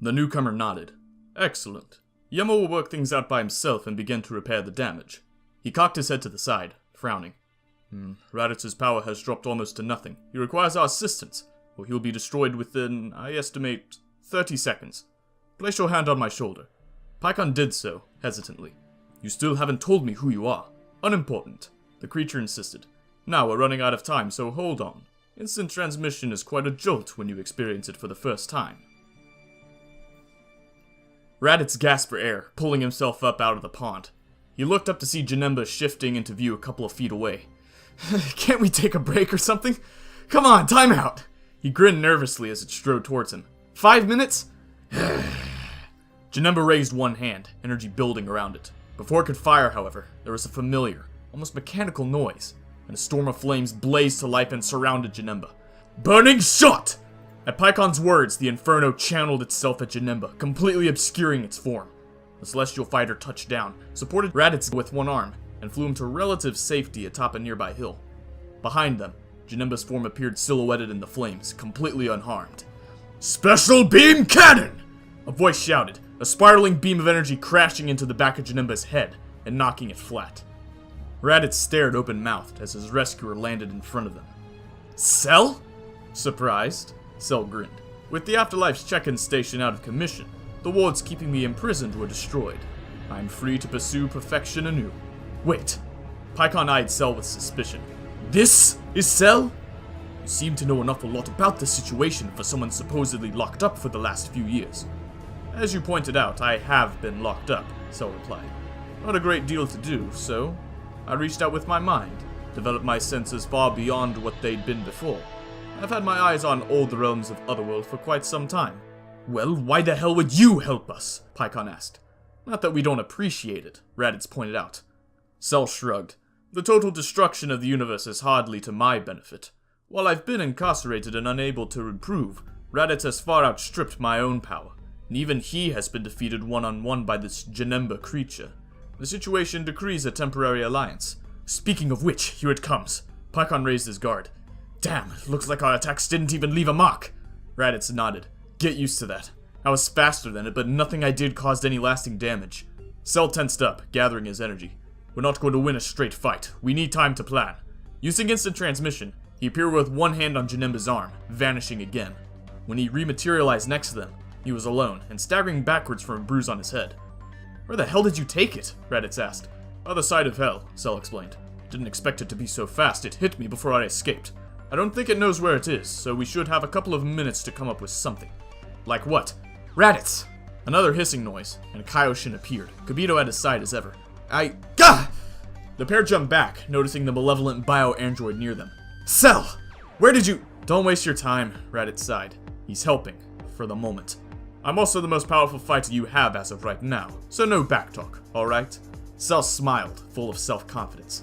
The newcomer nodded. Excellent. Yemo will work things out by himself and begin to repair the damage. He cocked his head to the side, frowning. Raditz's power has dropped almost to nothing. He requires our assistance, or he will be destroyed within, I estimate, 30 seconds. Place your hand on my shoulder. Paikon did so, hesitantly. You still haven't told me who you are. Unimportant, the creature insisted. Now we're running out of time, so hold on. Instant transmission is quite a jolt when you experience it for the first time. Raditz gasped for air, pulling himself up out of the pond. He looked up to see Janemba shifting into view a couple of feet away. Can't we take a break or something? Come on, time out! He grinned nervously as it strode towards him. 5 minutes? Janemba raised one hand, energy building around it. Before it could fire, however, there was a familiar, almost mechanical noise, and a storm of flames blazed to life and surrounded Janemba. Burning shot! At Paikon's words, the inferno channeled itself at Janemba, completely obscuring its form. The celestial fighter touched down, supported Raditz with one arm, and flew him to relative safety atop a nearby hill. Behind them, Janemba's form appeared silhouetted in the flames, completely unharmed. Special Beam Cannon! A voice shouted, a spiraling beam of energy crashing into the back of Janemba's head and knocking it flat. Raditz stared open-mouthed as his rescuer landed in front of them. Cell? Surprised, Cell grinned. With the Afterlife's check-in station out of commission, the wards keeping me imprisoned were destroyed. I'm free to pursue perfection anew. Wait. Paikon eyed Cell with suspicion. This is Cell? You seem to know an awful lot about the situation for someone supposedly locked up for the last few years. As you pointed out, I have been locked up, Cell replied. Not a great deal to do, so I reached out with my mind, developed my senses far beyond what they'd been before. I've had my eyes on all the realms of Otherworld for quite some time. Well, why the hell would you help us? Paikon asked. Not that we don't appreciate it, Raditz pointed out. Cell shrugged. The total destruction of the universe is hardly to my benefit. While I've been incarcerated and unable to improve, Raditz has far outstripped my own power, and even he has been defeated one-on-one by this Janemba creature. The situation decrees a temporary alliance. Speaking of which, here it comes. Paikon raised his guard. Damn, looks like our attacks didn't even leave a mark. Raditz nodded. Get used to that. I was faster than it, but nothing I did caused any lasting damage. Cell tensed up, gathering his energy. We're not going to win a straight fight. We need time to plan. Using instant transmission, he appeared with one hand on Janemba's arm, vanishing again. When he rematerialized next to them, he was alone, and staggering backwards from a bruise on his head. Where the hell did you take it? Raditz asked. Other side of hell, Cell explained. Didn't expect it to be so fast, it hit me before I escaped. I don't think it knows where it is, so we should have a couple of minutes to come up with something. Like what? Raditz! Another hissing noise, and Kaioshin appeared, Kibito at his side as ever. Gah! The pair jumped back, noticing the malevolent bio-android near them. Cell! Where did you— Don't waste your time, Raditz sighed. He's helping, for the moment. I'm also the most powerful fighter you have as of right now, so no backtalk, alright? Cell smiled, full of self-confidence.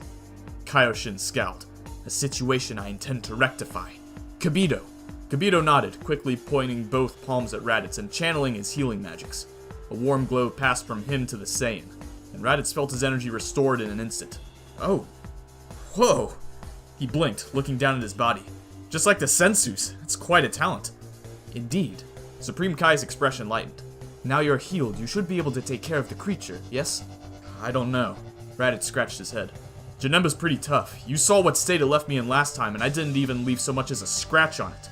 Kaioshin scowled. A situation I intend to rectify. Kibito. Kibito nodded, quickly pointing both palms at Raditz and channeling his healing magics. A warm glow passed from him to the Saiyan, and Raditz felt his energy restored in an instant. Oh. Whoa. He blinked, looking down at his body. Just like the Sensu's, it's quite a talent. Indeed. Supreme Kai's expression lightened. Now you're healed, you should be able to take care of the creature, yes? I don't know. Raditz scratched his head. Janemba's pretty tough. You saw what state it left me in last time, and I didn't even leave so much as a scratch on it.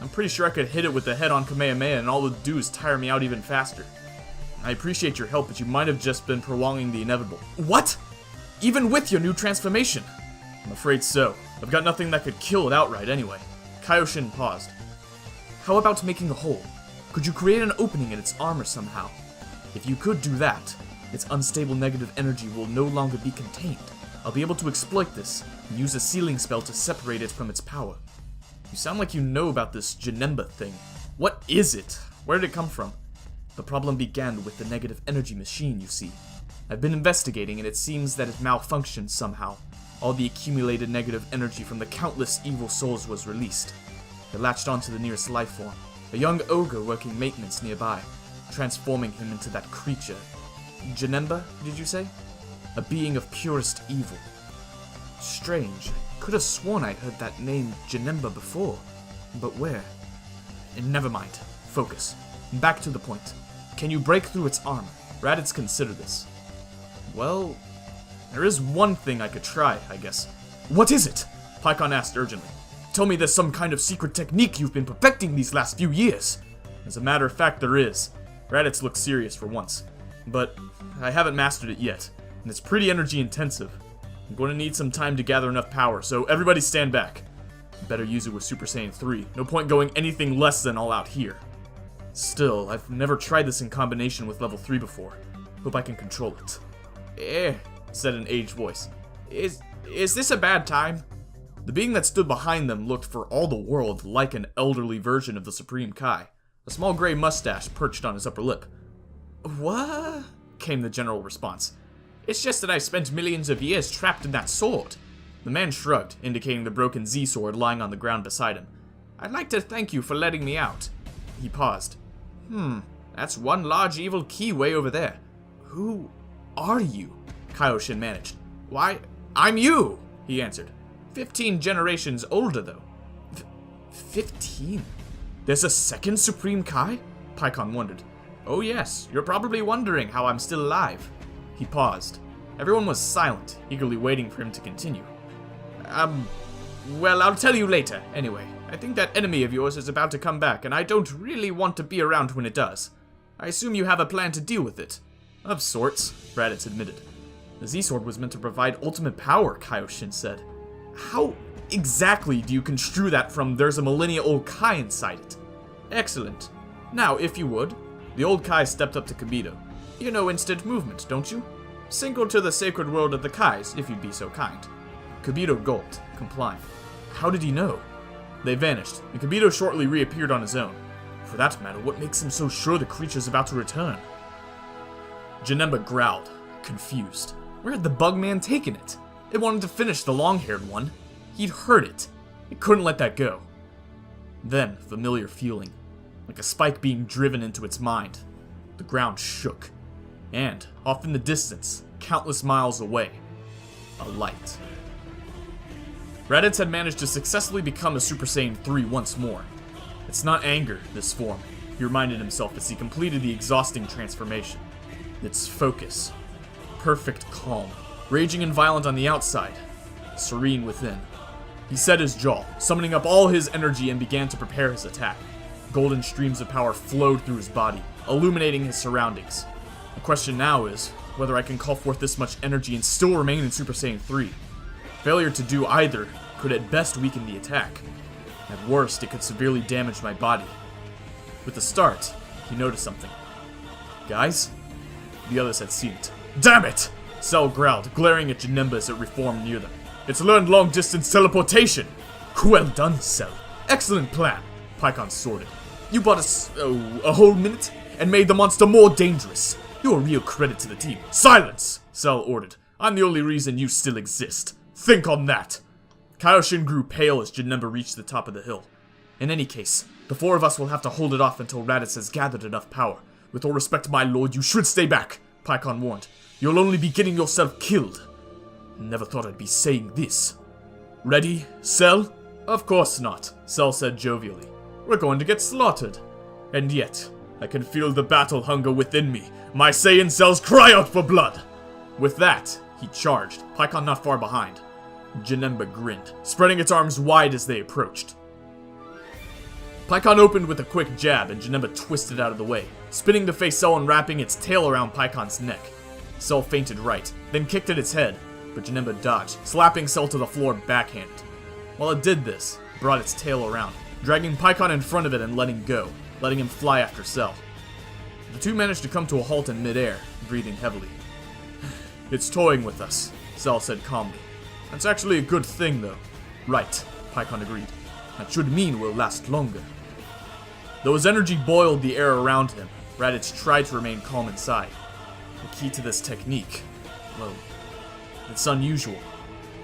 I'm pretty sure I could hit it with the head-on Kamehameha, and all it would do is tire me out even faster. I appreciate your help, but you might have just been prolonging the inevitable. What? Even with your new transformation? I'm afraid so. I've got nothing that could kill it outright anyway. Kaioshin paused. How about making a hole? Could you create an opening in its armor somehow? If you could do that, its unstable negative energy will no longer be contained. I'll be able to exploit this, and use a sealing spell to separate it from its power. You sound like you know about this Janemba thing. What is it? Where did it come from? The problem began with the negative energy machine, you see. I've been investigating, and it seems that it malfunctioned somehow. All the accumulated negative energy from the countless evil souls was released. It latched onto the nearest life form, a young ogre working maintenance nearby, transforming him into that creature. Janemba, did you say? A being of purest evil. Strange. I could have sworn I'd heard that name Janemba before. But where? And never mind. Focus. Back to the point. Can you break through its armor? Raditz considered this. Well, there is one thing I could try, I guess. What is it? Paikon asked urgently. Tell me there's some kind of secret technique you've been perfecting these last few years. As a matter of fact, there is. Raditz looked serious for once. But I haven't mastered it yet, and it's pretty energy intensive. I'm going to need some time to gather enough power, so everybody stand back. Better use it with Super Saiyan 3. No point going anything less than all out here. Still, I've never tried this in combination with level 3 before. Hope I can control it. Said an aged voice. Is this a bad time? The being that stood behind them looked for all the world like an elderly version of the Supreme Kai. A small gray mustache perched on his upper lip. What? Came the general response. It's just that I spent millions of years trapped in that sword. The man shrugged, indicating the broken Z-sword lying on the ground beside him. I'd like to thank you for letting me out. He paused. That's one large evil key way over there. Who are you? Kaioshin managed. Why, I'm you, he answered. 15 generations older, though. 15? There's a second Supreme Kai? Paikon wondered. Oh yes, you're probably wondering how I'm still alive. He paused. Everyone was silent, eagerly waiting for him to continue. Well, I'll tell you later, anyway. I think that enemy of yours is about to come back, and I don't really want to be around when it does. I assume you have a plan to deal with it. Of sorts, Raditz admitted. The Z-Sword was meant to provide ultimate power, Kaioshin said. How exactly do you construe that from there's a millennia-old Kai inside it? Excellent. Now, if you would. The old Kai stepped up to Kibito. You know instant movement, don't you? Single to the sacred world of the Kais, if you'd be so kind. Kibito gulped, complying. How did he know? They vanished, and Kibito shortly reappeared on his own. For that matter, what makes him so sure the creature's about to return? Janemba growled, confused. Where had the Bugman taken it? It wanted to finish the long-haired one. He'd heard it. It couldn't let that go. Then, familiar feeling, like a spike being driven into its mind. The ground shook. And, off in the distance, countless miles away, a light. Raditz had managed to successfully become a Super Saiyan 3 once more. It's not anger, this form, he reminded himself as he completed the exhausting transformation. It's focus. Perfect calm. Raging and violent on the outside, serene within. He set his jaw, summoning up all his energy and began to prepare his attack. Golden streams of power flowed through his body, illuminating his surroundings. The question now is whether I can call forth this much energy and still remain in Super Saiyan 3. Failure to do either could at best weaken the attack. At worst, it could severely damage my body. With the start, he noticed something. Guys? The others had seen it. Damn it! Cell growled, glaring at Janemba as it reformed near them. It's learned long-distance teleportation! Well done, Cell. Excellent plan, Paikon sorted. You bought us, a whole minute, and made the monster more dangerous. You're a real credit to the team. Silence! Cell ordered. I'm the only reason you still exist. Think on that. Kaioshin grew pale as Janemba reached the top of the hill. In any case, the four of us will have to hold it off until Raditz has gathered enough power. With all respect, my lord, you should stay back, Paikon warned. You'll only be getting yourself killed. Never thought I'd be saying this. Ready, Cell? Of course not, Cell said jovially. We're going to get slaughtered. And yet, I can feel the battle hunger within me. My Saiyan cells cry out for blood. With that, he charged, Paikon not far behind. Janemba grinned, spreading its arms wide as they approached. Paikon opened with a quick jab, and Janemba twisted out of the way, spinning to face Cell and wrapping its tail around Paikon's neck. Cell feinted right, then kicked at its head, but Janemba dodged, slapping Cell to the floor backhanded. While it did this, it brought its tail around, dragging Paikon in front of it and letting go, letting him fly after Cell. The two managed to come to a halt in midair, breathing heavily. It's toying with us, Cell said calmly. That's actually a good thing, though. Right, Paikon agreed. That should mean we'll last longer. Though his energy boiled the air around him, Raditz tried to remain calm inside. The key to this technique, well, it's unusual.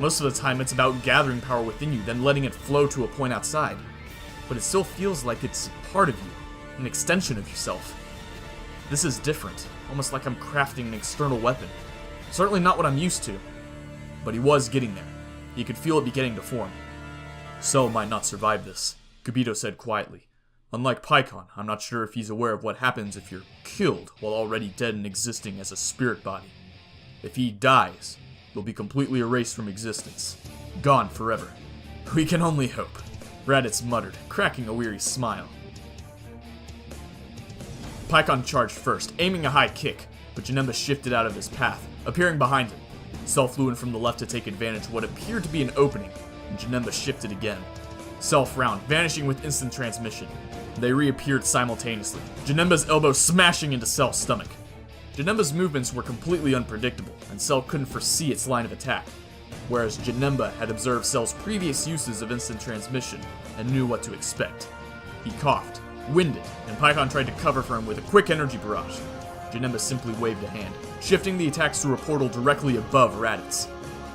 Most of the time it's about gathering power within you, then letting it flow to a point outside. But it still feels like it's part of you, an extension of yourself. This is different, almost like I'm crafting an external weapon. Certainly not what I'm used to. But he was getting there. He could feel it beginning to form. Cell might not survive this, Kibito said quietly. Unlike Paikon, I'm not sure if he's aware of what happens if you're killed while already dead and existing as a spirit body. If he dies, you'll be completely erased from existence. Gone forever. We can only hope, Raditz muttered, cracking a weary smile. Paikon charged first, aiming a high kick, but Janemba shifted out of his path, appearing behind him. Cell flew in from the left to take advantage of what appeared to be an opening, and Janemba shifted again. Cell frowned, vanishing with instant transmission. They reappeared simultaneously, Janemba's elbow smashing into Cell's stomach. Janemba's movements were completely unpredictable, and Cell couldn't foresee its line of attack, whereas Janemba had observed Cell's previous uses of instant transmission and knew what to expect. He coughed, winded, and Paikon tried to cover for him with a quick energy barrage. Janemba simply waved a hand, shifting the attacks through a portal directly above Raditz.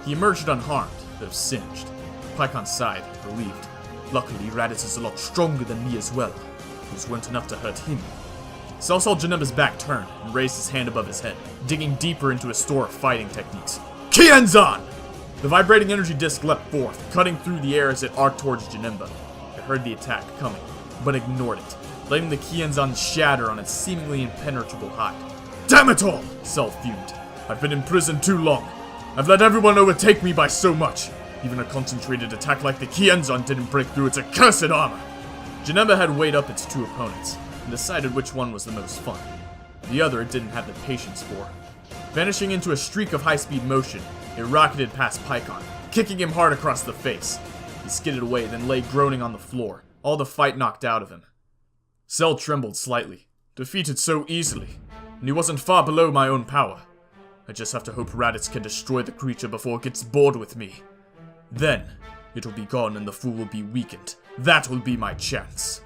He emerged unharmed, though singed. Paikon sighed, relieved. Luckily, Raditz is a lot stronger than me as well. Those weren't enough to hurt him. Cell saw Janemba's back turn and raised his hand above his head, digging deeper into a store of fighting techniques. Kienzan! The vibrating energy disc leapt forth, cutting through the air as it arced towards Janemba. It heard the attack coming, but ignored it, letting the Kienzan shatter on its seemingly impenetrable hide. Damn it all! Cell fumed. I've been in prison too long. I've let everyone overtake me by so much. Even a concentrated attack like the Kienzan didn't break through its accursed armor. Janemba had weighed up its two opponents, and decided which one was the most fun. The other it didn't have the patience for. Vanishing into a streak of high-speed motion, it rocketed past Paikon, kicking him hard across the face. He skidded away, then lay groaning on the floor, all the fight knocked out of him. Cell trembled slightly, defeated so easily, and he wasn't far below my own power. I just have to hope Raditz can destroy the creature before it gets bored with me. Then, it'll be gone and the fool will be weakened. That will be my chance.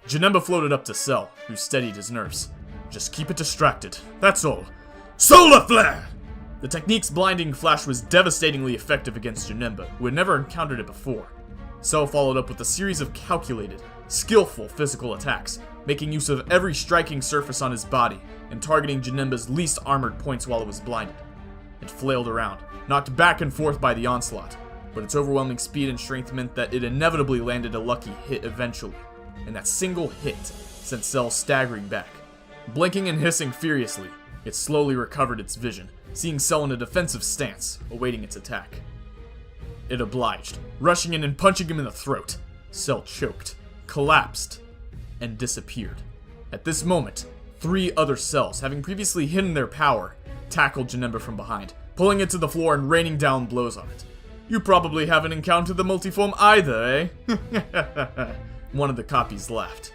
Janemba floated up to Cell, who steadied his nerves. Just keep it distracted, that's all. Solar Flare! The technique's blinding flash was devastatingly effective against Janemba, who had never encountered it before. Cell followed up with a series of calculated, skillful physical attacks, making use of every striking surface on his body, and targeting Janemba's least armored points while it was blinded. It flailed around, knocked back and forth by the onslaught, but its overwhelming speed and strength meant that it inevitably landed a lucky hit eventually, and that single hit sent Cell staggering back. Blinking and hissing furiously, it slowly recovered its vision, seeing Cell in a defensive stance, awaiting its attack. It obliged, rushing in and punching him in the throat. Cell choked, collapsed, and disappeared. At this moment, 3 other cells, having previously hidden their power, tackled Janemba from behind, pulling it to the floor and raining down blows on it. You probably haven't encountered the multiform either, eh? One of the copies laughed.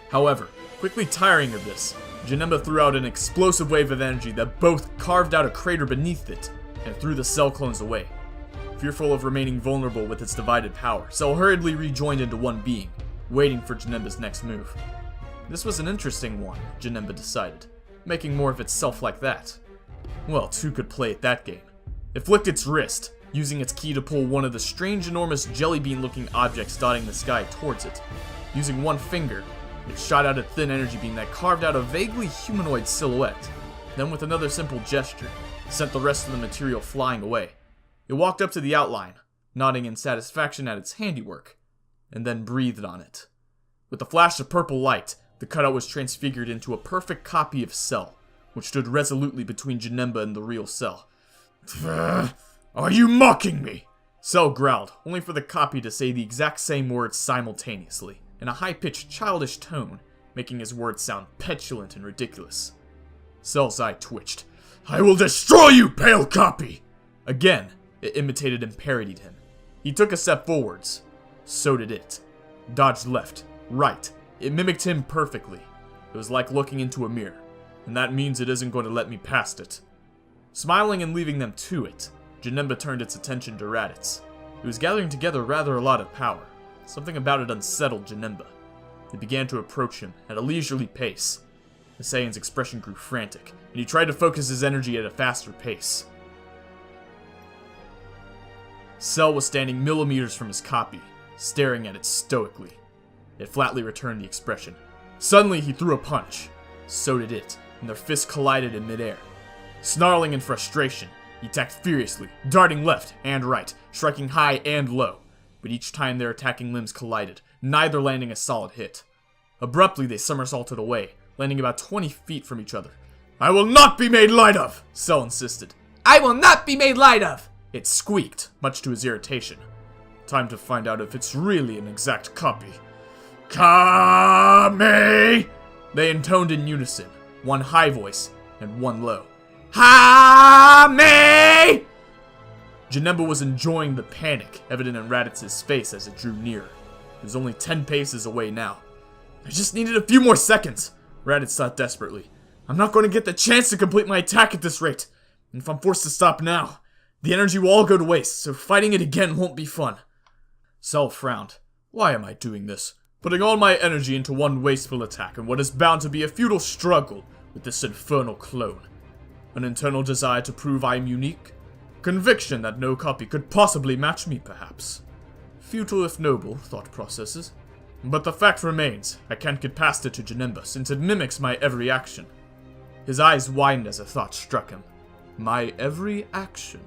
However, quickly tiring of this, Janemba threw out an explosive wave of energy that both carved out a crater beneath it and threw the cell clones away. Fearful of remaining vulnerable with its divided power, Cell hurriedly rejoined into one being, waiting for Janemba's next move. This was an interesting one, Janemba decided, making more of itself like that. Well, 2 could play at that game. It flicked its wrist, using its key to pull one of the strange, enormous jelly bean-looking objects dotting the sky towards it. Using one finger, it shot out a thin energy beam that carved out a vaguely humanoid silhouette. Then with another simple gesture, sent the rest of the material flying away. It walked up to the outline, nodding in satisfaction at its handiwork, and then breathed on it. With a flash of purple light, the cutout was transfigured into a perfect copy of Cell, which stood resolutely between Janemba and the real Cell. Are you mocking me? Cell growled, only for the copy to say the exact same words simultaneously, in a high-pitched, childish tone, making his words sound petulant and ridiculous. Cell's eye twitched. I will destroy you, pale copy! Again, it imitated and parodied him. He took a step forwards. So did it. Dodged left, right. It mimicked him perfectly. It was like looking into a mirror, and that means it isn't going to let me past it. Smiling and leaving them to it, Janemba turned its attention to Raditz. It was gathering together rather a lot of power. Something about it unsettled Janemba. It began to approach him at a leisurely pace. The Saiyan's expression grew frantic, and he tried to focus his energy at a faster pace. Cell was standing millimeters from his copy, staring at it stoically. It flatly returned the expression. Suddenly he threw a punch. So did it, and their fists collided in midair. Snarling in frustration, he attacked furiously, darting left and right, striking high and low. But each time their attacking limbs collided, neither landing a solid hit. Abruptly, they somersaulted away, landing about 20 feet from each other. "I will not be made light of!" Cell insisted. "I will not be made light of!" It squeaked, much to his irritation. Time to find out if it's really an exact copy. "Kame!" They intoned in unison, one high voice and one low. "Ha-me!" Janemba was enjoying the panic evident in Raditz's face as it drew nearer. He was only 10 paces away now. "I just needed a few more seconds," Raditz thought desperately. "I'm not going to get the chance to complete my attack at this rate. And if I'm forced to stop now, the energy will all go to waste, so fighting it again won't be fun." Cell frowned. "Why am I doing this? Putting all my energy into one wasteful attack in what is bound to be a futile struggle with this infernal clone. An internal desire to prove I am unique? Conviction that no copy could possibly match me, perhaps. Futile if noble thought processes. But the fact remains, I can't get past it to Janemba, since it mimics my every action." His eyes widened as a thought struck him. My every action.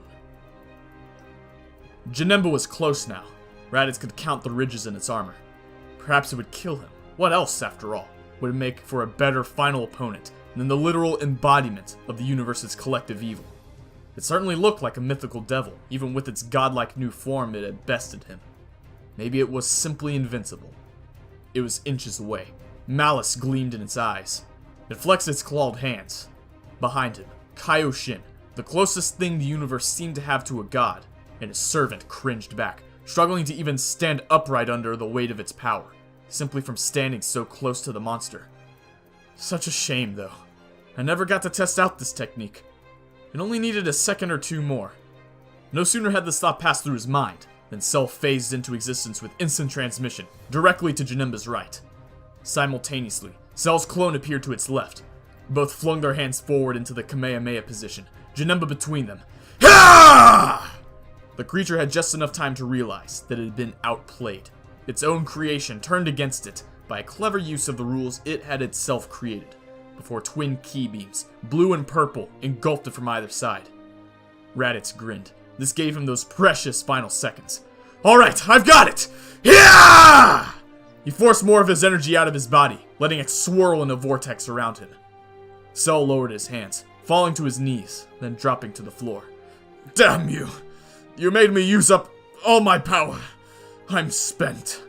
Janemba was close now. Raditz could count the ridges in its armor. Perhaps it would kill him. What else, after all, would make for a better final opponent than the literal embodiment of the universe's collective evil? It certainly looked like a mythical devil, even with its godlike new form it had bested him. Maybe it was simply invincible. It was inches away. Malice gleamed in its eyes. It flexed its clawed hands. Behind him, Kaioshin, the closest thing the universe seemed to have to a god, and his servant cringed back, struggling to even stand upright under the weight of its power, simply from standing so close to the monster. Such a shame, though. I never got to test out this technique. It only needed a second or two more. No sooner had this thought passed through his mind than Cell phased into existence with instant transmission, directly to Janemba's right. Simultaneously, Cell's clone appeared to its left. Both flung their hands forward into the Kamehameha position, Janemba between them. Ha! The creature had just enough time to realize that it had been outplayed. Its own creation turned against it by a clever use of the rules it had itself created, before twin key beams, blue and purple, engulfed it from either side. Raditz grinned. This gave him those precious final seconds. "Alright, I've got it! Yeah!" He forced more of his energy out of his body, letting it swirl in a vortex around him. Cell lowered his hands, falling to his knees, then dropping to the floor. "Damn you! You made me use up all my power. I'm spent."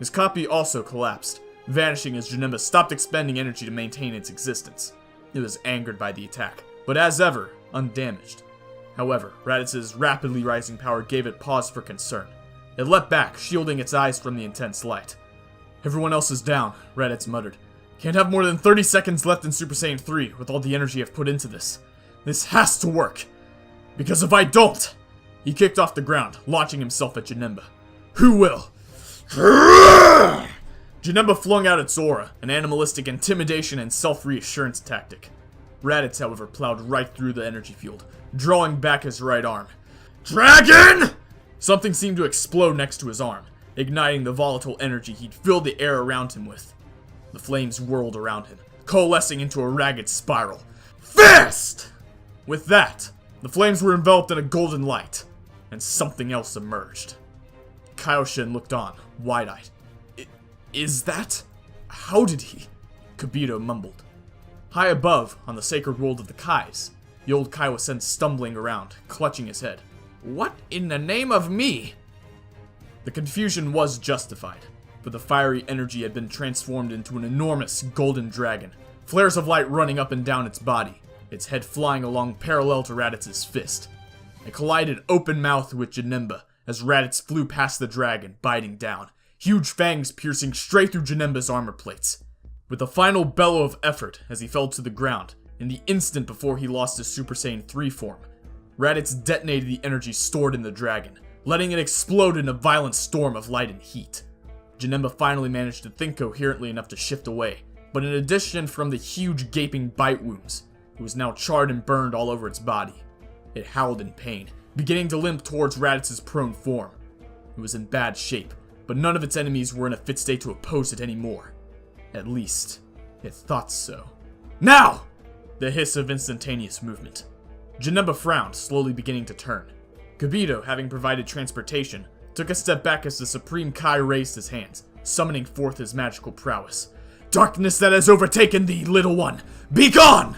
His copy also collapsed, vanishing as Janemba stopped expending energy to maintain its existence. It was angered by the attack, but as ever, undamaged. However, Raditz's rapidly rising power gave it pause for concern. It leapt back, shielding its eyes from the intense light. "Everyone else is down," Raditz muttered. "Can't have more than 30 seconds left in Super Saiyan 3 with all the energy I've put into this. This has to work. Because if I don't..." He kicked off the ground, launching himself at Janemba. "Who will?" Janemba flung out its aura, an animalistic intimidation and self-reassurance tactic. Raditz, however, plowed right through the energy field, drawing back his right arm. "Dragon!" Something seemed to explode next to his arm, igniting the volatile energy he'd filled the air around him with. The flames whirled around him, coalescing into a ragged spiral. "Fist!" With that, the flames were enveloped in a golden light, and something else emerged. Kaioshin looked on, wide-eyed. Is that? How did he? Kibito mumbled. High above, on the sacred world of the Kais, the old Kai was sent stumbling around, clutching his head. "What in the name of me?" The confusion was justified, for the fiery energy had been transformed into an enormous golden dragon, flares of light running up and down its body, its head flying along parallel to Raditz's fist. It collided open-mouthed with Janemba as Raditz flew past the dragon, biting down, huge fangs piercing straight through Janemba's armor plates. With a final bellow of effort as he fell to the ground, in the instant before he lost his Super Saiyan 3 form, Raditz detonated the energy stored in the dragon, letting it explode in a violent storm of light and heat. Janemba finally managed to think coherently enough to shift away, but in addition from the huge gaping bite wounds, it was now charred and burned all over its body. It howled in pain, beginning to limp towards Raditz's prone form. It was in bad shape, but none of its enemies were in a fit state to oppose it anymore. At least, it thought so. "Now!" The hiss of instantaneous movement. Janemba frowned, slowly beginning to turn. Kibito, having provided transportation, took a step back as the Supreme Kai raised his hands, summoning forth his magical prowess. Darkness that has overtaken thee, little one! Be gone!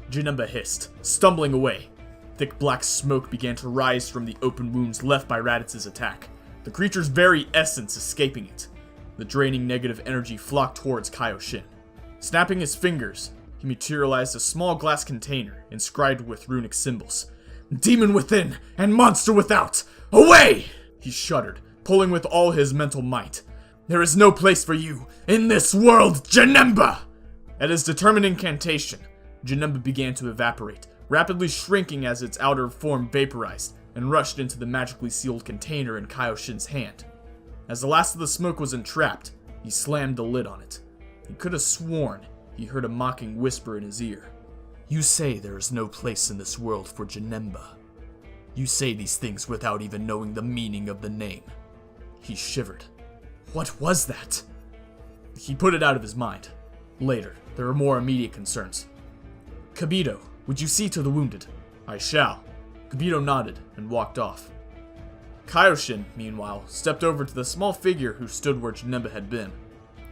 Janemba hissed, stumbling away. Thick black smoke began to rise from the open wounds left by Raditz's attack, the creature's very essence escaping it. The draining negative energy flocked towards Kaioshin. Snapping his fingers, he materialized a small glass container inscribed with runic symbols. Demon within and monster without! Away! He shuddered, pulling with all his mental might. There is no place for you in this world, Janemba! At his determined incantation, Janemba began to evaporate, rapidly shrinking as its outer form vaporized and rushed into the magically sealed container in Kaioshin's hand. As the last of the smoke was entrapped, he slammed the lid on it. He could have sworn he heard a mocking whisper in his ear. You say there is no place in this world for Janemba. You say these things without even knowing the meaning of the name. He shivered. What was that? He put it out of his mind. Later, there were more immediate concerns. Kibito, would you see to the wounded? I shall. Kibito nodded and walked off. Kaioshin, meanwhile, stepped over to the small figure who stood where Janemba had been.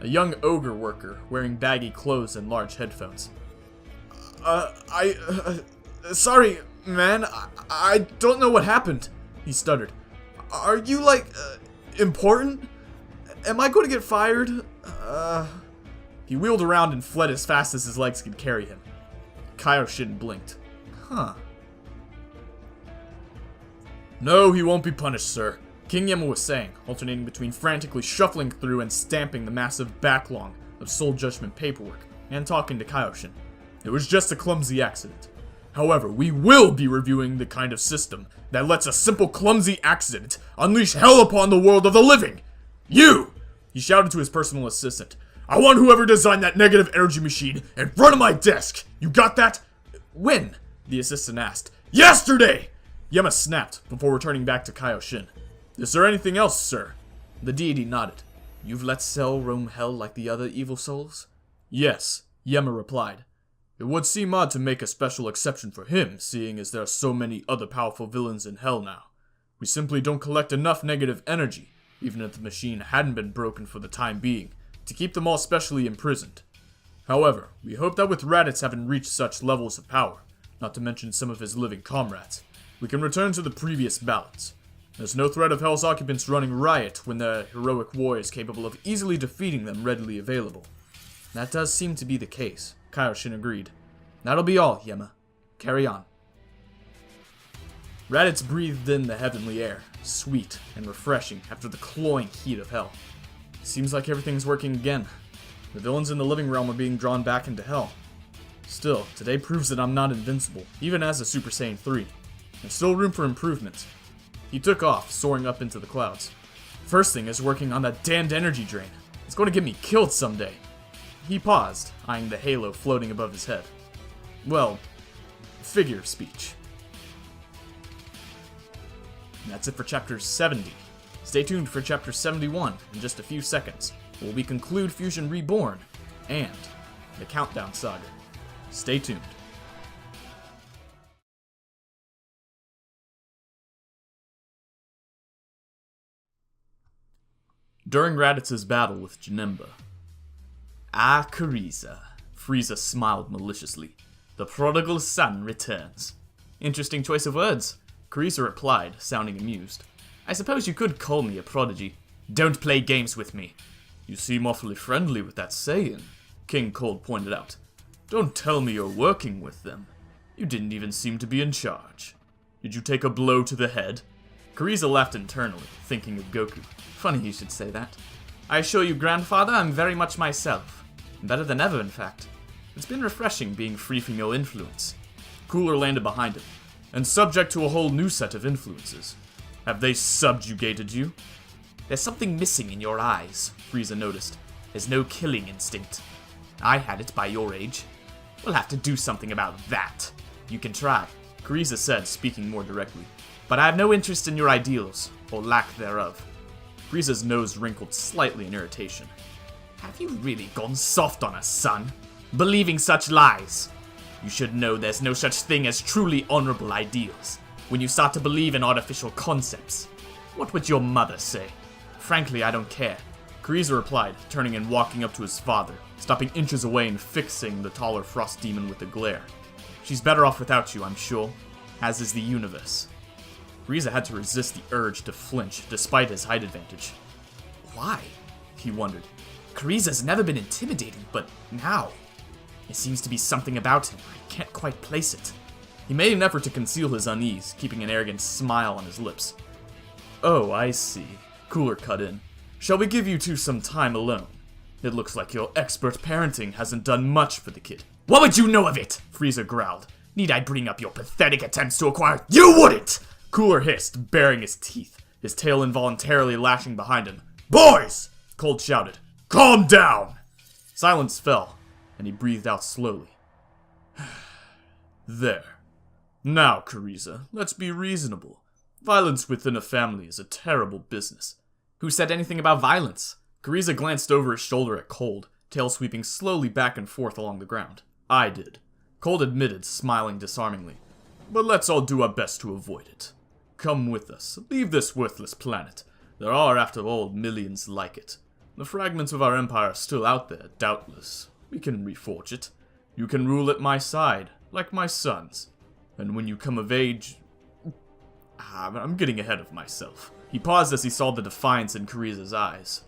A young ogre worker wearing baggy clothes and large headphones. Sorry, man. I don't know what happened, he stuttered. Are you, important? Am I going to get fired? He wheeled around and fled as fast as his legs could carry him. Kaioshin blinked. Huh. No, he won't be punished, sir, King Yema was saying, alternating between frantically shuffling through and stamping the massive backlog of soul judgment paperwork, and talking to Kaioshin. It was just a clumsy accident. However, we will be reviewing the kind of system that lets a simple clumsy accident unleash hell upon the world of the living. You! He shouted to his personal assistant. I want whoever designed that negative energy machine in front of my desk. You got that? When? The assistant asked. Yesterday! Yema snapped before returning back to Kaioshin. Is there anything else, sir? The deity nodded. You've let Cell roam hell like the other evil souls? Yes, Yema replied. It would seem odd to make a special exception for him, seeing as there are so many other powerful villains in hell now. We simply don't collect enough negative energy, even if the machine hadn't been broken for the time being, to keep them all specially imprisoned. However, we hope that with Raditz having reached such levels of power, not to mention some of his living comrades, we can return to the previous balance. There's no threat of Hell's occupants running riot when there are heroic warriors capable of easily defeating them readily available. That does seem to be the case, Kaioshin agreed. That'll be all, Yema. Carry on. Raditz breathed in the heavenly air, sweet and refreshing after the cloying heat of hell. Seems like everything's working again. The villains in the living realm are being drawn back into hell. Still, today proves that I'm not invincible, even as a Super Saiyan 3. There's still room for improvement. He took off, soaring up into the clouds. First thing is working on that damned energy drain. It's going to get me killed someday. He paused, eyeing the halo floating above his head. Well, figure of speech. And that's it for Chapter 70. Stay tuned for Chapter 71 in just a few seconds, where we conclude Fusion Reborn and the Countdown Saga. Stay tuned. During Raditz's battle with Janemba. Ah, Kuriza. Frieza smiled maliciously. The prodigal son returns. Interesting choice of words, Kuriza replied, sounding amused. I suppose you could call me a prodigy. Don't play games with me. You seem awfully friendly with that Saiyan, King Cold pointed out. Don't tell me you're working with them. You didn't even seem to be in charge. Did you take a blow to the head? Kuriza laughed internally, thinking of Goku. Funny you should say that. I assure you, Grandfather, I'm very much myself. Better than ever, in fact. It's been refreshing being free from your influence. Cooler landed behind him, and subject to a whole new set of influences. Have they subjugated you? There's something missing in your eyes, Frieza noticed. There's no killing instinct. I had it by your age. We'll have to do something about that. You can try, Kuriza said, speaking more directly. But I have no interest in your ideals, or lack thereof. Frieza's nose wrinkled slightly in irritation. Have you really gone soft on us, son? Believing such lies? You should know there's no such thing as truly honorable ideals when you start to believe in artificial concepts. What would your mother say? Frankly, I don't care. Kuriza replied, turning and walking up to his father, stopping inches away and fixing the taller frost demon with a glare. She's better off without you, I'm sure, as is the universe. Kuriza had to resist the urge to flinch, despite his height advantage. Why? He wondered. Kuriza's never been intimidating, but now... It seems to be something about him. I can't quite place it. He made an effort to conceal his unease, keeping an arrogant smile on his lips. Oh, I see. Cooler cut in. Shall we give you two some time alone? It looks like your expert parenting hasn't done much for the kid. What would you know of it? Frieza growled. Need I bring up your pathetic attempts to acquire— You wouldn't! Cooler hissed, baring his teeth, his tail involuntarily lashing behind him. Boys! Cold shouted. Calm down! Silence fell, and he breathed out slowly. There. Now, Kuriza, let's be reasonable. Violence within a family is a terrible business. Who said anything about violence? Kuriza glanced over his shoulder at Cold, tail sweeping slowly back and forth along the ground. I did. Cold admitted, smiling disarmingly. But let's all do our best to avoid it. Come with us. Leave this worthless planet. There are, after all, millions like it. The fragments of our empire are still out there, doubtless. We can reforge it. You can rule at my side, like my sons. And when you come of age... I'm getting ahead of myself. He paused as he saw the defiance in Kuriza's eyes.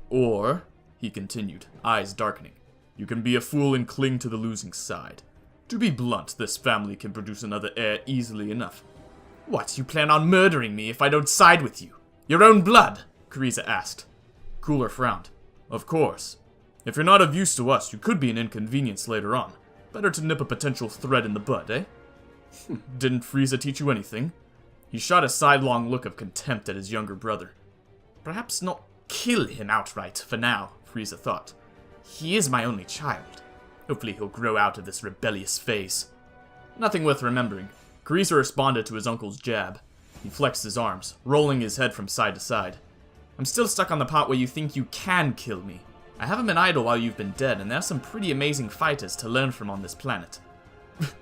Or, he continued, eyes darkening, you can be a fool and cling to the losing side. To be blunt, this family can produce another heir easily enough. What, you plan on murdering me if I don't side with you? Your own blood? Kuriza asked. Cooler frowned. Of course. If you're not of use to us, you could be an inconvenience later on. Better to nip a potential thread in the bud, eh? Didn't Frieza teach you anything? He shot a sidelong look of contempt at his younger brother. Perhaps not kill him outright, for now, Frieza thought. He is my only child. Hopefully he'll grow out of this rebellious phase. Nothing worth remembering. Kuriza responded to his uncle's jab. He flexed his arms, rolling his head from side to side. I'm still stuck on the part where you think you can kill me. I haven't been idle while you've been dead, and there are some pretty amazing fighters to learn from on this planet.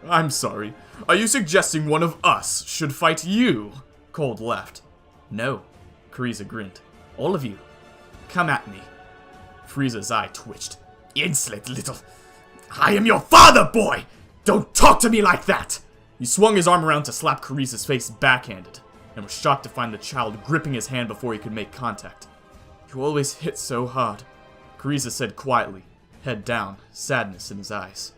I'm sorry. Are you suggesting one of us should fight you? Cold laughed. No. Kuriza grinned. All of you. Come at me. Frieza's eye twitched. Insolent little... I am your father, boy! Don't talk to me like that! He swung his arm around to slap Kuriza's face backhanded, and was shocked to find the child gripping his hand before he could make contact. You always hit so hard, Kuriza said quietly, head down, sadness in his eyes.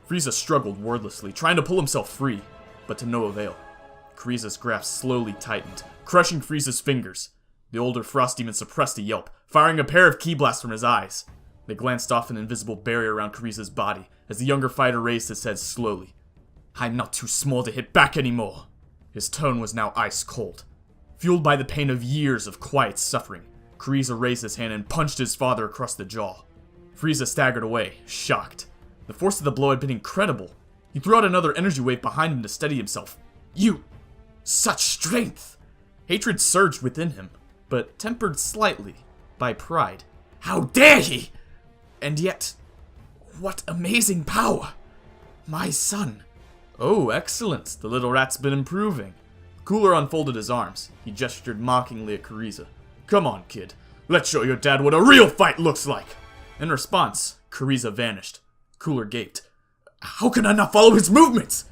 Frieza struggled wordlessly, trying to pull himself free, but to no avail. Kuriza's grasp slowly tightened, crushing Frieza's fingers. The older Frost Demon suppressed a yelp, firing a pair of ki blasts from his eyes. They glanced off an invisible barrier around Kuriza's body, as the younger fighter raised his head slowly. I'm not too small to hit back anymore. His tone was now ice cold. Fueled by the pain of years of quiet suffering, Kuriza raised his hand and punched his father across the jaw. Frieza staggered away, shocked. The force of the blow had been incredible. He threw out another energy wave behind him to steady himself. You! Such strength! Hatred surged within him, but tempered slightly by pride. How dare he! And yet, what amazing power! My son. Oh, excellent. The little rat's been improving. Cooler unfolded his arms. He gestured mockingly at Kuriza. Come on, kid. Let's show your dad what a real fight looks like! In response, Kuriza vanished. Cooler gaped. How can I not follow his movements?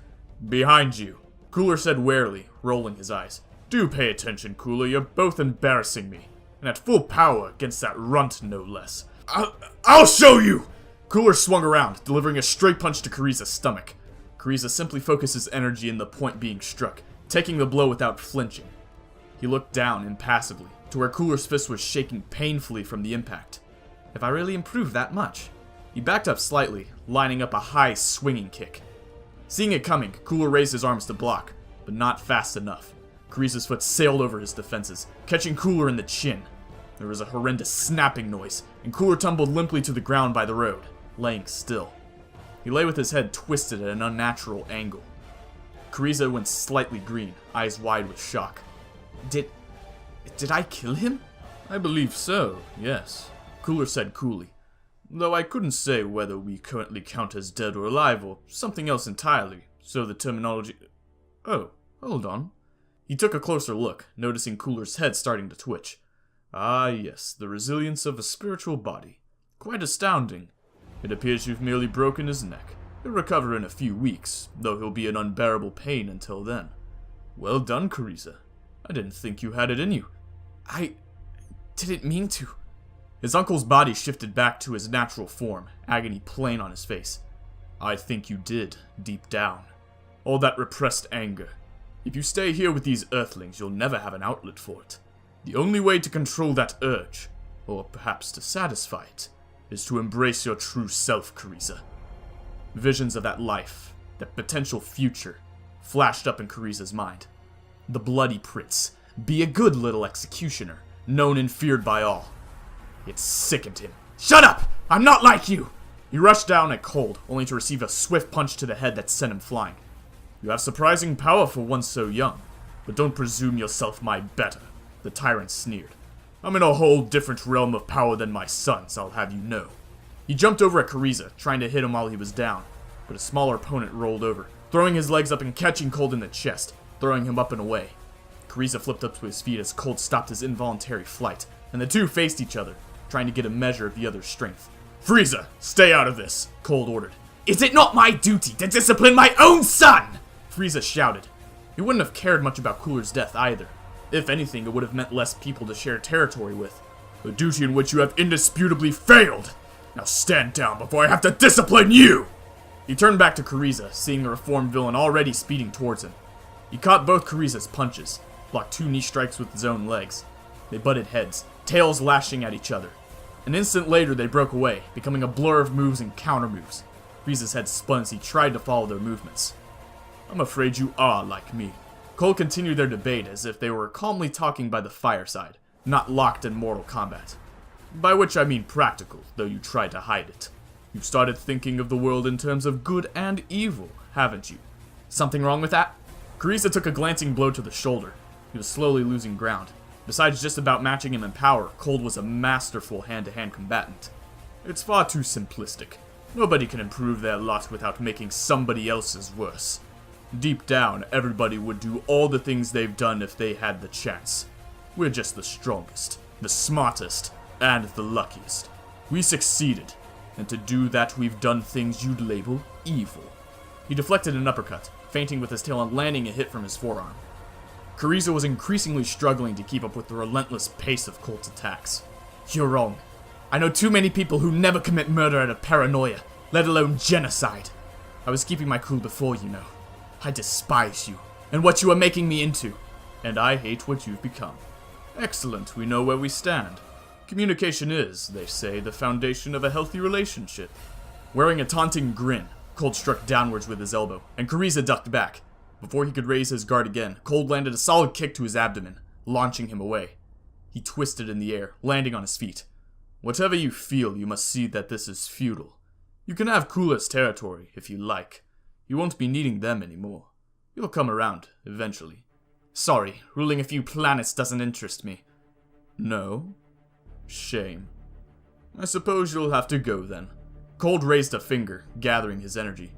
Behind you, Cooler said warily, rolling his eyes. Do pay attention, Cooler. You're both embarrassing me. And at full power against that runt, no less. I'll show you! Cooler swung around, delivering a straight punch to Kuriza's stomach. Kuriza simply focused his energy in the point being struck, taking the blow without flinching. He looked down impassively, to where Cooler's fist was shaking painfully from the impact. Have I really improved that much? He backed up slightly, lining up a high, swinging kick. Seeing it coming, Cooler raised his arms to block, but not fast enough. Kuriza's foot sailed over his defenses, catching Cooler in the chin. There was a horrendous snapping noise, and Cooler tumbled limply to the ground by the road, laying still. He lay with his head twisted at an unnatural angle. Kuriza went slightly green, eyes wide with shock. Did I kill him? I believe so, yes, Cooler said coolly. Though I couldn't say whether we currently count as dead or alive or something else entirely, so the terminology... Oh, hold on. He took a closer look, noticing Cooler's head starting to twitch. Ah yes, the resilience of a spiritual body. Quite astounding. It appears you've merely broken his neck. He'll recover in a few weeks, though he'll be in unbearable pain until then. Well done, Kuriza. I didn't think you had it in you. I didn't mean to. His uncle's body shifted back to his natural form, agony plain on his face. I think you did, deep down. All that repressed anger. If you stay here with these earthlings, you'll never have an outlet for it. The only way to control that urge, or perhaps to satisfy it, is to embrace your true self, Kuriza. Visions of that life, that potential future, flashed up in Kuriza's mind. The bloody prince, be a good little executioner, known and feared by all. It sickened him. Shut up! I'm not like you! He rushed down at Cold, only to receive a swift punch to the head that sent him flying. You have surprising power for one so young, but don't presume yourself my better, the tyrant sneered. I'm in a whole different realm of power than my sons, I'll have you know. He jumped over at Kuriza, trying to hit him while he was down, but a smaller opponent rolled over, throwing his legs up and catching Cold in the chest, throwing him up and away. Kuriza flipped up to his feet as Cold stopped his involuntary flight, and the two faced each other, trying to get a measure of the other's strength. Frieza, stay out of this, Cold ordered. Is it not my duty to discipline my own son? Frieza shouted. He wouldn't have cared much about Cooler's death either. If anything, it would have meant less people to share territory with. A duty in which you have indisputably failed. Now stand down before I have to discipline you! He turned back to Kuriza, seeing the reformed villain already speeding towards him. He caught both Kuriza's punches, blocked two knee strikes with his own legs. They butted heads, tails lashing at each other. An instant later, they broke away, becoming a blur of moves and counter-moves. Frieza's head spun as he tried to follow their movements. I'm afraid you are like me. Cole continued their debate as if they were calmly talking by the fireside, not locked in mortal combat. By which I mean practical, though you tried to hide it. You've started thinking of the world in terms of good and evil, haven't you? Something wrong with that? Kuriza took a glancing blow to the shoulder. He was slowly losing ground. Besides just about matching him in power, Cold was a masterful hand-to-hand combatant. It's far too simplistic. Nobody can improve their lot without making somebody else's worse. Deep down, everybody would do all the things they've done if they had the chance. We're just the strongest, the smartest, and the luckiest. We succeeded, and to do that we've done things you'd label evil. He deflected an uppercut, feinting with his tail and landing a hit from his forearm. Kuriza was increasingly struggling to keep up with the relentless pace of Colt's attacks. You're wrong. I know too many people who never commit murder out of paranoia, let alone genocide. I was keeping my cool before, you know. I despise you, and what you are making me into. And I hate what you've become. Excellent, we know where we stand. Communication is, they say, the foundation of a healthy relationship. Wearing a taunting grin, Cold struck downwards with his elbow, and Kuriza ducked back. Before he could raise his guard again, Cold landed a solid kick to his abdomen, launching him away. He twisted in the air, landing on his feet. Whatever you feel, you must see that this is futile. You can have Cooler's territory, if you like. You won't be needing them anymore. You'll come around, eventually. Sorry, ruling a few planets doesn't interest me. No? Shame. I suppose you'll have to go then. Cold raised a finger, gathering his energy.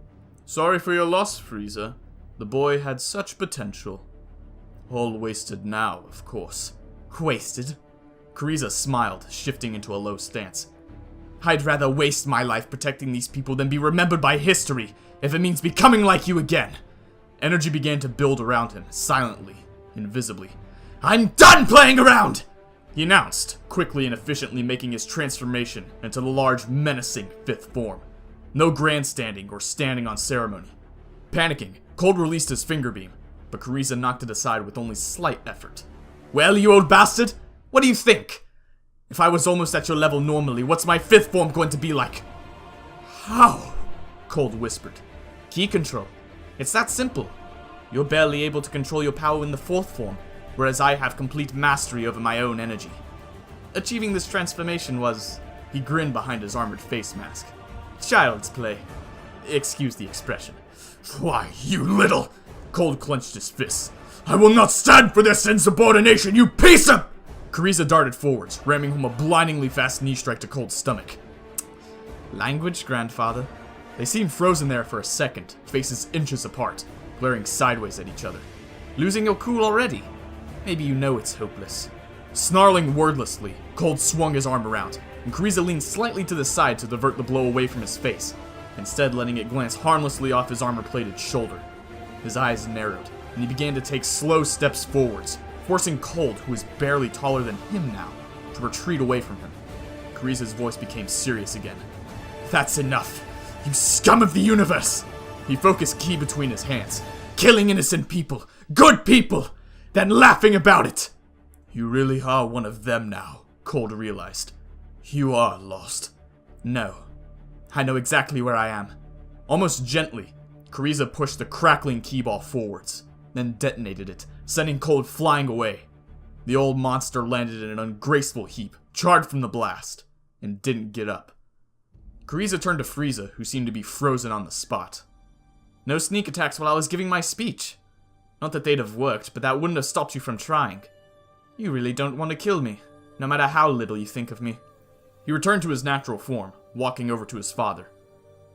Sorry for your loss, Frieza. The boy had such potential. All wasted now, of course. Wasted? Kuriza smiled, shifting into a low stance. I'd rather waste my life protecting these people than be remembered by history, if it means becoming like you again. Energy began to build around him, silently, invisibly. I'm done playing around! He announced, quickly and efficiently making his transformation into the large, menacing fifth form. No grandstanding or standing on ceremony. Panicking, Cold released his finger beam, but Kuriza knocked it aside with only slight effort. Well, you old bastard, what do you think? If I was almost at your level normally, what's my fifth form going to be like? How? Cold whispered. Ki control. It's that simple. You're barely able to control your power in the fourth form, whereas I have complete mastery over my own energy. Achieving this transformation was... He grinned behind his armored face mask. Child's play. Excuse the expression. Why, you little... Cold clenched his fists. I will not stand for this insubordination, you piece of... Kuriza darted forwards, ramming home a blindingly fast knee strike to Cold's stomach. Language, grandfather. They seemed frozen there for a second, faces inches apart, glaring sideways at each other. Losing your cool already? Maybe you know it's hopeless. Snarling wordlessly, Cold swung his arm around, and Kuriza leaned slightly to the side to divert the blow away from his face, instead letting it glance harmlessly off his armor-plated shoulder. His eyes narrowed, and he began to take slow steps forwards, forcing Cold, who was barely taller than him now, to retreat away from him. Kuriza's voice became serious again. "That's enough, you scum of the universe!" He focused ki between his hands, killing innocent people, good people, then laughing about it. "You really are one of them now," Cold realized. "You are lost." "No. I know exactly where I am." Almost gently, Kuriza pushed the crackling ki ball forwards, then detonated it, sending Cold flying away. The old monster landed in an ungraceful heap, charred from the blast, and didn't get up. Kuriza turned to Frieza, who seemed to be frozen on the spot. "No sneak attacks while I was giving my speech. Not that they'd have worked, but that wouldn't have stopped you from trying. You really don't want to kill me, no matter how little you think of me." He returned to his natural form, walking over to his father.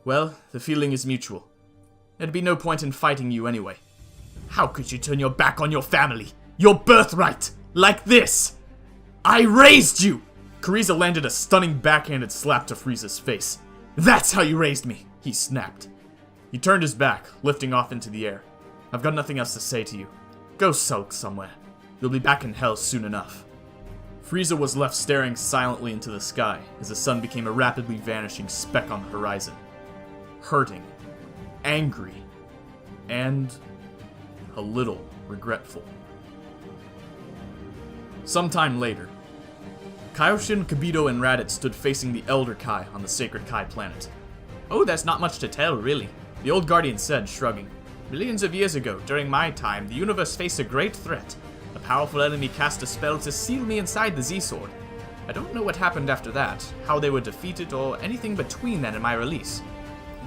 "Well, the feeling is mutual. There'd be no point in fighting you anyway. How could you turn your back on your family, your birthright, like this? I raised you!" Kuriza landed a stunning backhanded slap to Frieza's face. "That's how you raised me," he snapped. He turned his back, lifting off into the air. "I've got nothing else to say to you. Go sulk somewhere. You'll be back in hell soon enough." Frieza was left staring silently into the sky as the sun became a rapidly vanishing speck on the horizon. Hurting, angry, and a little regretful. Sometime later, Kaioshin, Kibito, and Raditz stood facing the Elder Kai on the Sacred Kai planet. "Oh, there's not much to tell, really," the old guardian said, shrugging. "Millions of years ago, during my time, the universe faced a great threat. A powerful enemy cast a spell to seal me inside the Z-Sword. I don't know what happened after that, how they were defeated, or anything between then and my release."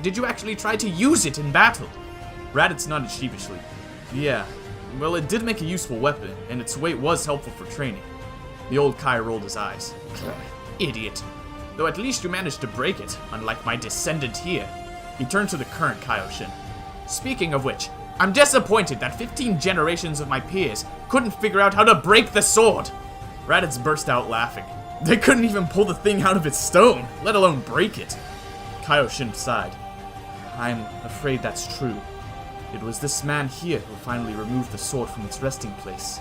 "Did you actually try to use it in battle?" Raditz nodded sheepishly. "Yeah, well, it did make a useful weapon, and its weight was helpful for training." The old Kai rolled his eyes. "Idiot. Though at least you managed to break it, unlike my descendant here." He turned to the current Kaioshin. "Speaking of which, I'm disappointed that 15 generations of my peers couldn't figure out how to break the sword." Raditz burst out laughing. "They couldn't even pull the thing out of its stone, let alone break it." Kaioshin sighed. "I'm afraid that's true. It was this man here who finally removed the sword from its resting place."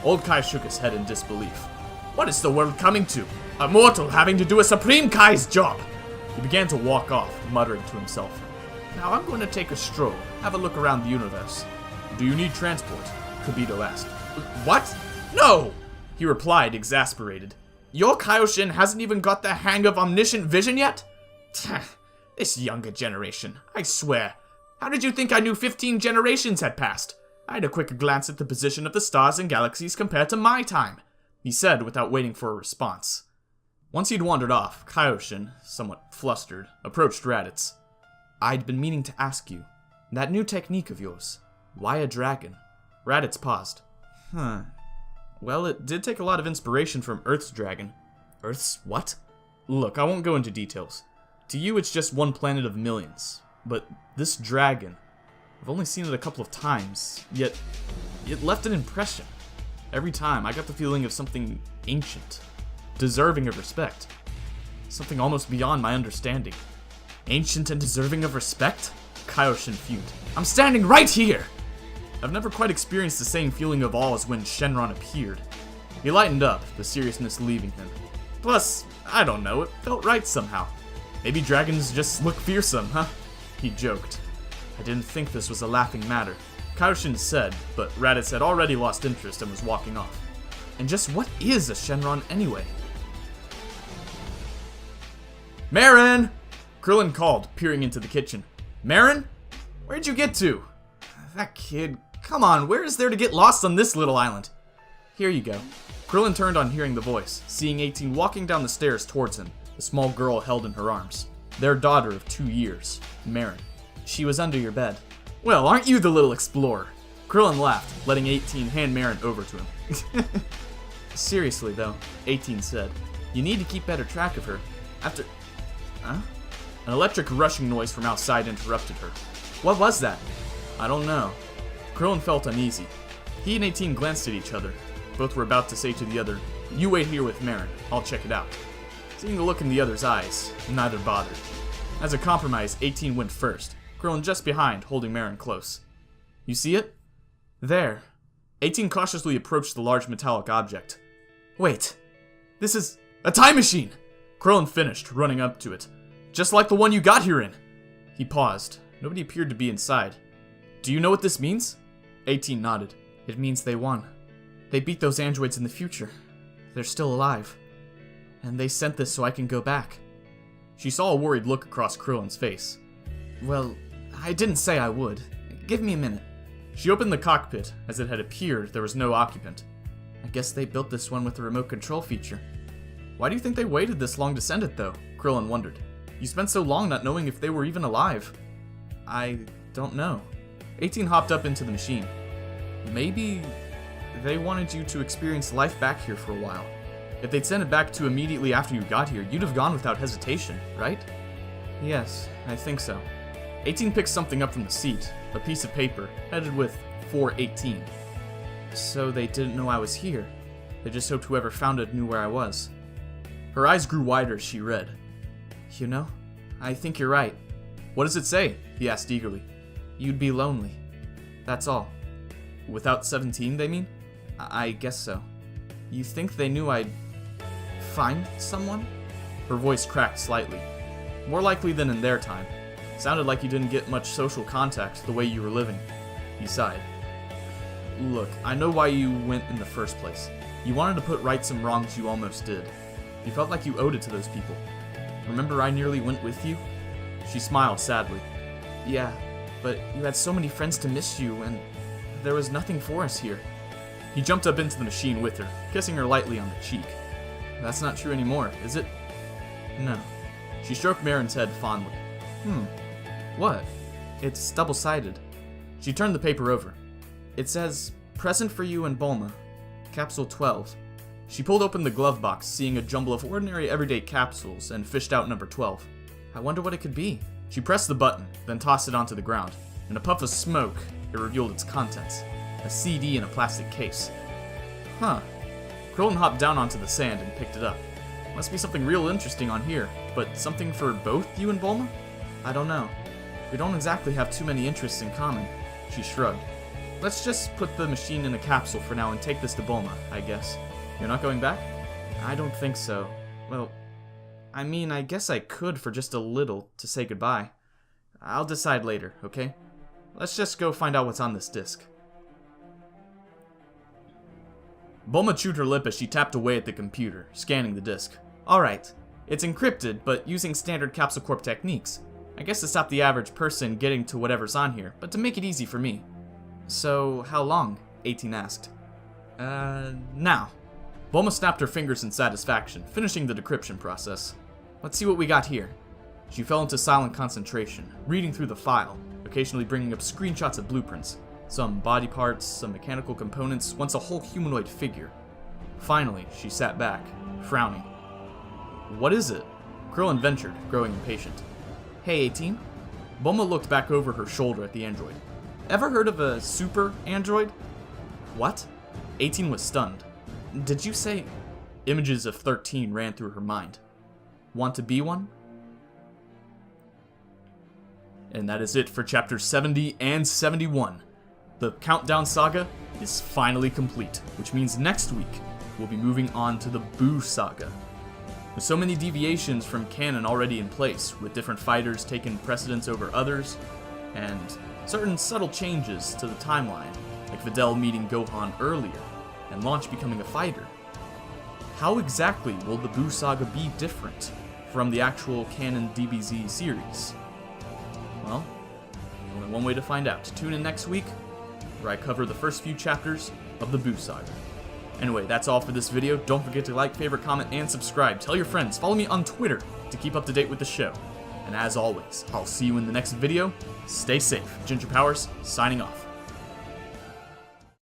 Old Kai shook his head in disbelief. "What is the world coming to? A mortal having to do a Supreme Kai's job!" He began to walk off, muttering to himself. "Now I'm going to take a stroll, have a look around the universe." "Do you need transport?" Kibito asked. "What? No!" he replied, exasperated. "Your Kaioshin hasn't even got the hang of omniscient vision yet? This younger generation, I swear. How did you think I knew 15 generations had passed? I had a quick glance at the position of the stars and galaxies compared to my time," he said without waiting for a response. Once he'd wandered off, Kaioshin, somewhat flustered, approached Raditz. "I'd been meaning to ask you, that new technique of yours, why a dragon?" Raditz paused. Well, it did take a lot of inspiration from Earth's dragon." "Earth's what?" "Look, I won't go into details. To you, it's just one planet of millions. But this dragon, I've only seen it a couple of times, yet it left an impression. Every time, I got the feeling of something ancient, deserving of respect. Something almost beyond my understanding." "Ancient and deserving of respect?" Kaioshin fumed. "I'm standing right here!" "I've never quite experienced the same feeling of awe as when Shenron appeared." He lightened up, the seriousness leaving him. "Plus, I don't know, it felt right somehow. Maybe dragons just look fearsome, huh?" He joked. "I didn't think this was a laughing matter," Kaioshin said, but Raditz had already lost interest and was walking off. "And just what is a Shenron anyway?" "Marin!" Krillin called, peering into the kitchen. "Marin? Where'd you get to?" "That kid, come on, where is there to get lost on this little island?" "Here you go." Krillin turned on hearing the voice, seeing 18 walking down the stairs towards him, a small girl held in her arms. Their daughter of 2 years, Marin. "She was under your bed." "Well, aren't you the little explorer?" Krillin laughed, letting 18 hand Marin over to him. "Seriously, though," 18 said, "you need to keep better track of her. After... Huh?" An electric rushing noise from outside interrupted her. "What was that?" "I don't know." Krillin felt uneasy. He and 18 glanced at each other. Both were about to say to the other, You wait here with Marin. I'll check it out. Seeing the look in the other's eyes, neither bothered. As a compromise, 18 went first, Krillin just behind, holding Marin close. You see it? There. 18 cautiously approached the large metallic object. Wait, this is a time machine! Krillin finished, running up to it. Just like the one you got here in. He paused. Nobody appeared to be inside. Do you know what this means? 18 nodded. It means they won. They beat those androids in the future. They're still alive. And they sent this so I can go back. She saw a worried look across Krillin's face. Well, I didn't say I would. Give me a minute. She opened the cockpit. As it had appeared, there was no occupant. I guess they built this one with a remote control feature. Why do you think they waited this long to send it, though? Krillin wondered. You spent so long not knowing if they were even alive. I don't know. 18 hopped up into the machine. Maybe they wanted you to experience life back here for a while. If they'd sent it back to immediately after you got here, you'd have gone without hesitation, right? Yes, I think so. 18 picked something up from the seat, a piece of paper, headed with 418. So they didn't know I was here. They just hoped whoever found it knew where I was. Her eyes grew wider as she read. You know, I think you're right. What does it say? He asked eagerly. You'd be lonely. That's all. Without 17, they mean? I guess so. You think they knew I'd find someone? Her voice cracked slightly. More likely than in their time. Sounded like you didn't get much social contact the way you were living. He sighed. Look, I know why you went in the first place. You wanted to put right some wrongs you almost did. You felt like you owed it to those people. Remember I nearly went with you? She smiled sadly. Yeah, but you had so many friends to miss you, and there was nothing for us here. He jumped up into the machine with her, kissing her lightly on the cheek. That's not true anymore, is it? No. She stroked Marin's head fondly. What? It's double-sided. She turned the paper over. It says, present for you and Bulma. Capsule 12. She pulled open the glove box, seeing a jumble of ordinary everyday capsules, and fished out number 12. I wonder what it could be. She pressed the button, then tossed it onto the ground. In a puff of smoke, it revealed its contents. A CD in a plastic case. Huh. Krillin hopped down onto the sand and picked it up. Must be something real interesting on here, but something for both you and Bulma? I don't know. We don't exactly have too many interests in common. She shrugged. Let's just put the machine in a capsule for now and take this to Bulma, I guess. You're not going back? I don't think so. Well, I mean, I guess I could for just a little to say goodbye. I'll decide later, okay? Let's just go find out what's on this disc. Bulma chewed her lip as she tapped away at the computer, scanning the disc. Alright, it's encrypted, but using standard Capsule Corp techniques. I guess to stop the average person getting to whatever's on here, but to make it easy for me. So, how long? 18 asked. Now. Bulma snapped her fingers in satisfaction, finishing the decryption process. Let's see what we got here. She fell into silent concentration, reading through the file, occasionally bringing up screenshots of blueprints. Some body parts, some mechanical components, once a whole humanoid figure. Finally, she sat back, frowning. What is it? Krillin ventured, growing impatient. Hey, 18? Bulma looked back over her shoulder at the android. Ever heard of a super android? What? 18 was stunned. Did you say... Images of 13 ran through her mind. Want to be one? And that is it for chapters 70 and 71. The Countdown Saga is finally complete, which means next week we'll be moving on to the Buu Saga. With so many deviations from canon already in place, with different fighters taking precedence over others, and certain subtle changes to the timeline, like Videl meeting Gohan earlier, and Launch becoming a fighter. How exactly will the Buu Saga be different from the actual canon DBZ series? Well, only one way to find out. Tune in next week, where I cover the first few chapters of the Buu Saga. Anyway, that's all for this video. Don't forget to like, favorite, comment, and subscribe. Tell your friends. Follow me on Twitter to keep up to date with the show. And as always, I'll see you in the next video. Stay safe. Ginger Powers, signing off.